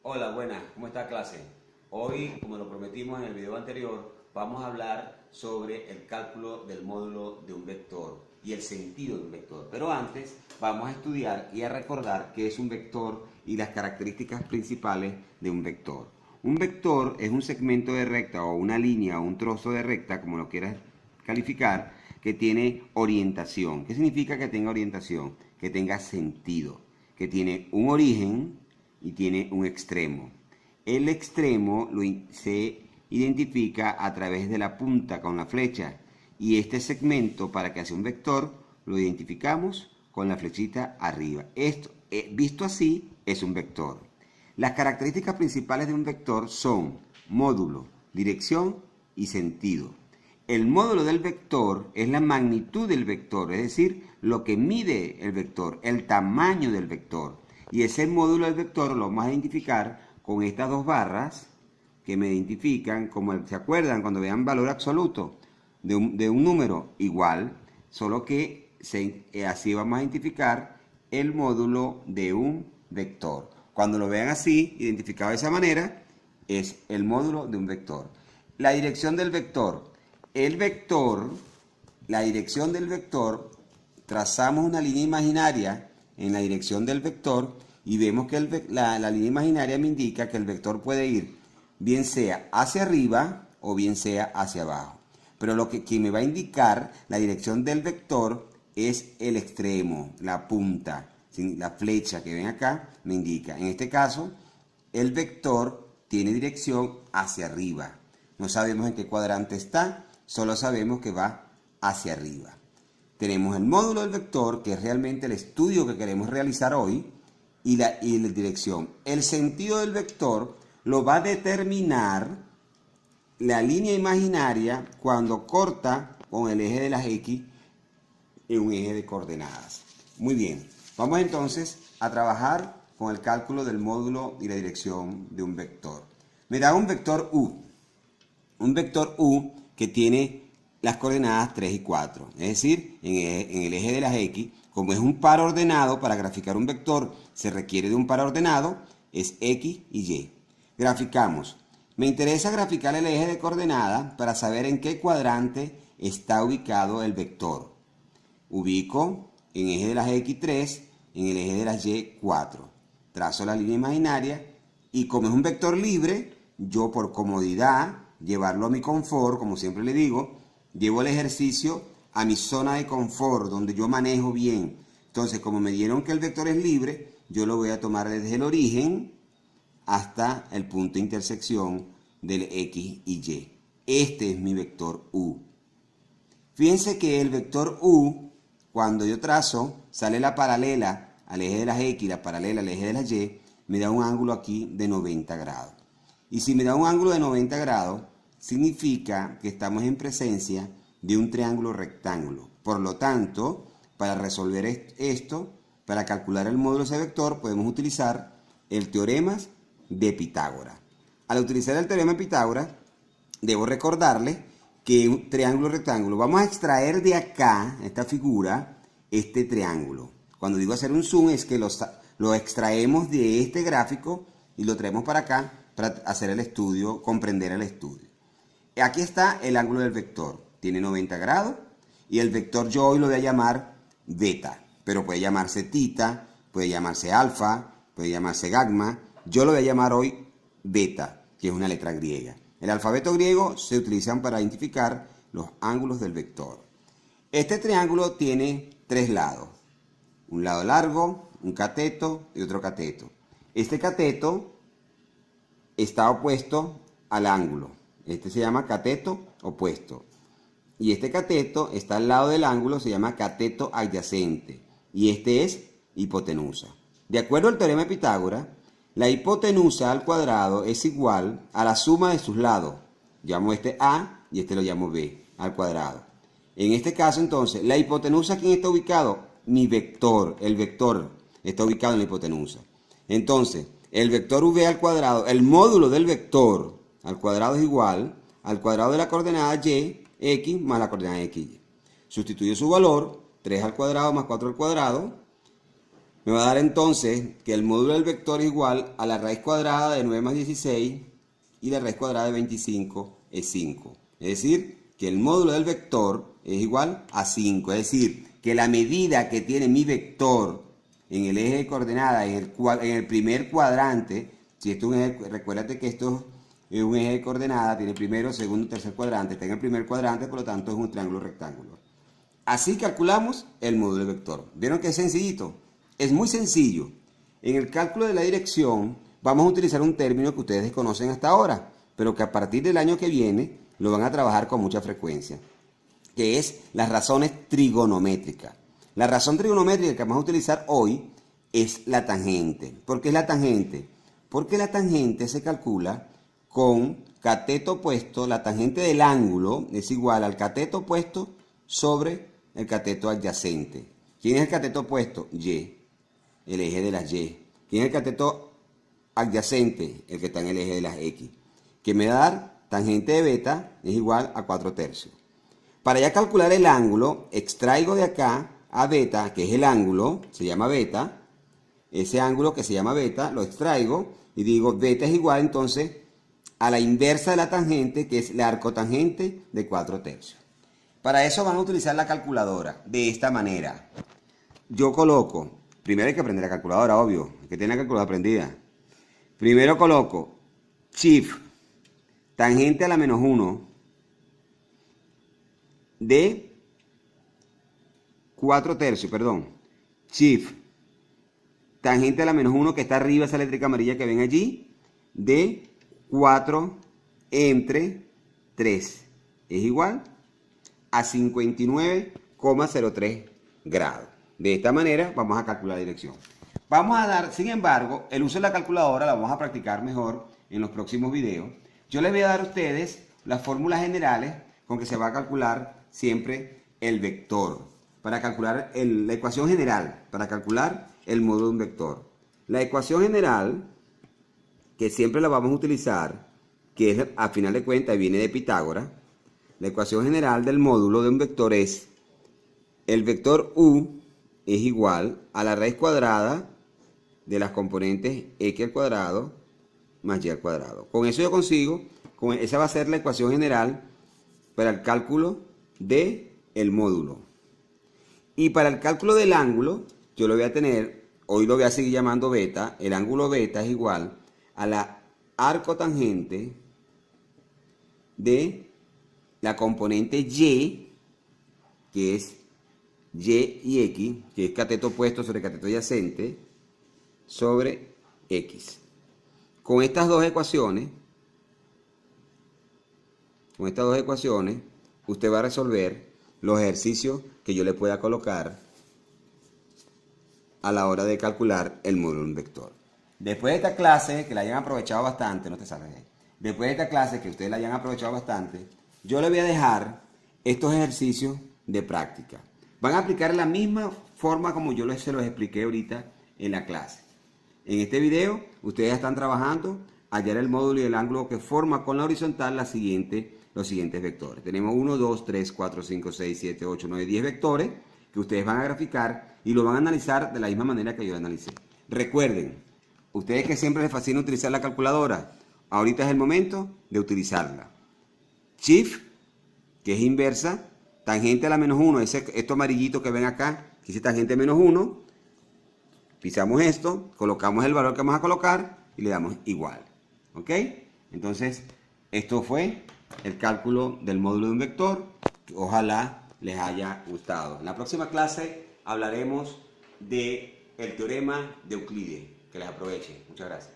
Hola, buenas, ¿cómo está clase? Hoy, como lo prometimos en el video anterior, vamos a hablar sobre el cálculo del módulo de un vector y el sentido de un vector. Pero antes vamos a estudiar y a recordar qué es un vector y las características principales de un vector. Un vector es un segmento de recta o una línea o un trozo de recta, como lo quieras calificar, que tiene orientación. ¿Qué significa que tenga orientación? Que tenga sentido, que tiene un origen y tiene un extremo. El extremo se identifica a través de la punta con la flecha y este segmento, para que sea un vector, lo identificamos con la flechita arriba. Esto, visto así, es un vector. Las características principales de un vector son módulo, dirección y sentido. El módulo del vector es la magnitud del vector, es decir, lo que mide el vector, el tamaño del vector. Y ese módulo del vector lo vamos a identificar con estas dos barras que me identifican como, ¿se acuerdan? Cuando vean valor absoluto de un número igual, solo que así vamos a identificar el módulo de un vector. Cuando lo vean así, identificado de esa manera, es el módulo de un vector. La dirección del vector. El vector, la dirección del vector, trazamos una línea imaginaria en la dirección del vector y vemos que la línea imaginaria me indica que el vector puede ir bien sea hacia arriba o bien sea hacia abajo. Pero lo que me va a indicar la dirección del vector es el extremo, la punta, la flecha que ven acá me indica. En este caso, el vector tiene dirección hacia arriba. No sabemos en qué cuadrante está, solo sabemos que va hacia arriba. Tenemos el módulo del vector, que es realmente el estudio que queremos realizar hoy, y la dirección. El sentido del vector lo va a determinar la línea imaginaria cuando corta con el eje de las X en un eje de coordenadas. Muy bien, vamos entonces a trabajar con el cálculo del módulo y la dirección de un vector. Me da un vector U que tiene las coordenadas 3 y 4, es decir, en el eje de las X, como es un par ordenado, para graficar un vector se requiere de un par ordenado, es X y Y. Graficamos. Me interesa graficar el eje de coordenadas para saber en qué cuadrante está ubicado el vector. Ubico en el eje de las X 3, en el eje de las Y 4. Trazo la línea imaginaria y como es un vector libre, yo por comodidad, llevarlo a mi confort, como siempre le digo, llevo el ejercicio a mi zona de confort, donde yo manejo bien. Entonces, como me dieron que el vector es libre, yo lo voy a tomar desde el origen hasta el punto de intersección del X y Y. Este es mi vector U. Fíjense que el vector U, cuando yo trazo, sale la paralela al eje de las X, la paralela al eje de las Y, me da un ángulo aquí de 90 grados. Y si me da un ángulo de 90 grados, significa que estamos en presencia de un triángulo rectángulo. Por lo tanto, para resolver esto, para calcular el módulo de ese vector, podemos utilizar el teorema de Pitágoras. Al utilizar el teorema de Pitágoras, debo recordarle que un triángulo rectángulo, vamos a extraer de acá, esta figura, este triángulo. Cuando digo hacer un zoom es que lo extraemos de este gráfico y lo traemos para acá para hacer el estudio, comprender el estudio. Aquí está el ángulo del vector, tiene 90 grados y el vector yo hoy lo voy a llamar beta, pero puede llamarse tita, puede llamarse alfa, puede llamarse gamma. Yo lo voy a llamar hoy beta, que es una letra griega. El alfabeto griego se utiliza para identificar los ángulos del vector. Este triángulo tiene tres lados, un lado largo, un cateto y otro cateto. Este cateto está opuesto al ángulo. Este se llama cateto opuesto. Y este cateto está al lado del ángulo, se llama cateto adyacente. Y este es hipotenusa. De acuerdo al teorema de Pitágoras, la hipotenusa al cuadrado es igual a la suma de sus lados. Llamo este A y este lo llamo B al cuadrado. En este caso, entonces, la hipotenusa, ¿quién está ubicado? Mi vector, el vector está ubicado en la hipotenusa. Entonces, el vector V al cuadrado, el módulo del vector al cuadrado es igual al cuadrado de la coordenada Y, X más la coordenada XY. Sustituyo su valor, 3 al cuadrado más 4 al cuadrado, Me va a dar entonces que el módulo del vector es igual a la raíz cuadrada de 9 más 16 y la raíz cuadrada de 25 es 5. Es decir, que el módulo del vector es igual a 5. Es decir, que la medida que tiene mi vector en el eje de coordenadas, en el primer cuadrante, si esto es un eje, recuérdate que esto es un eje de coordenadas, tiene primero, segundo, tercer cuadrante, está en el primer cuadrante, por lo tanto es un triángulo rectángulo. Así calculamos el módulo del vector. ¿Vieron que es sencillito? Es muy sencillo. En el cálculo de la dirección vamos a utilizar un término que ustedes desconocen hasta ahora, pero que a partir del año que viene lo van a trabajar con mucha frecuencia, que es las razones trigonométricas. La razón trigonométrica que vamos a utilizar hoy es la tangente. ¿Por qué es la tangente? Porque la tangente se calcula con cateto opuesto, la tangente del ángulo es igual al cateto opuesto sobre el cateto adyacente. ¿Quién es el cateto opuesto? Y, el eje de las Y. ¿Quién es el cateto adyacente? El que está en el eje de las X. Que me va a dar tangente de beta es igual a 4/3. Para ya calcular el ángulo, extraigo de acá a beta, que es el ángulo, se llama beta. Ese ángulo que se llama beta, lo extraigo y digo beta es igual entonces a la inversa de la tangente, que es la arcotangente de 4/3. Para eso van a utilizar la calculadora de esta manera. Yo coloco, primero hay que aprender la calculadora, obvio, hay que tener la calculadora aprendida. Primero coloco shift, tangente a la menos 1 de 4/3, perdón. Shift, tangente a la menos 1 que está arriba, esa eléctrica amarilla que ven allí, de 4 entre 3. Es igual a 59,03 grados. De esta manera vamos a calcular la dirección. Vamos a dar, sin embargo, el uso de la calculadora la vamos a practicar mejor en los próximos videos. Yo les voy a dar a ustedes las fórmulas generales con que se va a calcular siempre el vector. Para calcular la ecuación general, para calcular el módulo de un vector. La ecuación general, que siempre la vamos a utilizar, que es, a final de cuentas viene de Pitágoras. La ecuación general del módulo de un vector es el vector u es igual a la raíz cuadrada de las componentes x al cuadrado más y al cuadrado. Con eso yo consigo, esa va a ser la ecuación general para el cálculo del módulo. Y para el cálculo del ángulo, yo lo voy a tener, hoy lo voy a seguir llamando beta, el ángulo beta es igual a la arcotangente de la componente y, que es y y x, que es cateto opuesto sobre cateto adyacente, sobre x. Con estas dos ecuaciones, usted va a resolver los ejercicios que yo le pueda colocar a la hora de calcular el módulo de un vector. Después de esta clase, que la hayan aprovechado bastante, no te salgas de ahí. Después de esta clase, que ustedes la hayan aprovechado bastante, yo les voy a dejar estos ejercicios de práctica. Van a aplicar la misma forma como yo se los expliqué ahorita en la clase. En este video, ustedes están trabajando hallar el módulo y el ángulo que forma con la horizontal los siguientes vectores. Tenemos 1, 2, 3, 4, 5, 6, 7, 8, 9, 10 vectores que ustedes van a graficar y lo van a analizar de la misma manera que yo lo analicé. Recuerden, ustedes que siempre les fascina utilizar la calculadora, ahorita es el momento de utilizarla. Shift, que es inversa, tangente a la menos 1, esto amarillito que ven acá, que dice tangente menos 1, pisamos esto, colocamos el valor que vamos a colocar y le damos igual. ¿Ok? Entonces, esto fue el cálculo del módulo de un vector. Ojalá les haya gustado. En la próxima clase hablaremos del teorema de Euclides. Que les aproveche. Muchas gracias.